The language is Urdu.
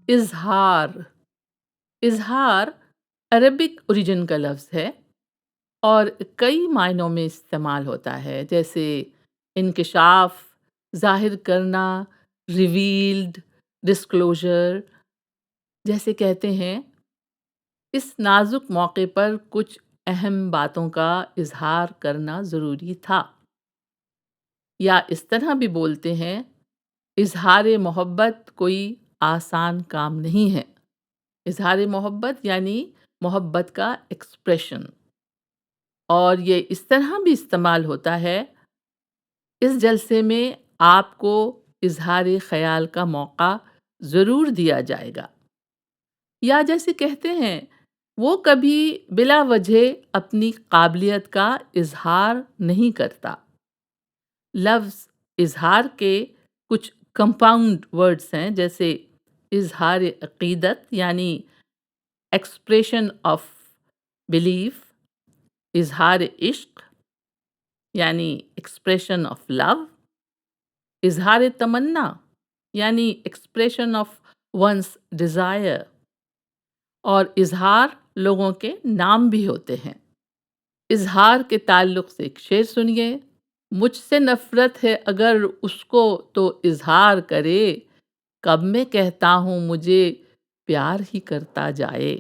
اظہار اظہار عربک اوریجن کا لفظ ہے اور کئی معنوں میں استعمال ہوتا ہے، جیسے انکشاف، ظاہر کرنا، ریویلڈ، ڈسکلوجر. جیسے کہتے ہیں اس نازک موقع پر کچھ اہم باتوں کا اظہار کرنا ضروری تھا، یا اس طرح بھی بولتے ہیں اظہار محبت کوئی آسان کام نہیں ہے. اظہار محبت یعنی محبت کا ایکسپریشن. اور یہ اس طرح بھی استعمال ہوتا ہے اس جلسے میں آپ کو اظہار خیال کا موقع ضرور دیا جائے گا، یا جیسے کہتے ہیں وہ کبھی بلا وجہ اپنی قابلیت کا اظہار نہیں کرتا. لفظ اظہار کے کچھ کمپاؤنڈ ورڈز ہیں، جیسے اظہار عقیدت یعنی ایکسپریشن آف بلیف، اظہار عشق یعنی ایکسپریشن آف لو، اظہار تمنا یعنی ایکسپریشن آف ونس ڈیزائر، اور اظہار لوگوں کے نام بھی ہوتے ہیں. اظہار کے تعلق سے ایک شعر سنیے: مجھ سے نفرت ہے اگر اس کو تو اظہار کرے، کب میں کہتا ہوں مجھے پیار ہی کرتا جائے.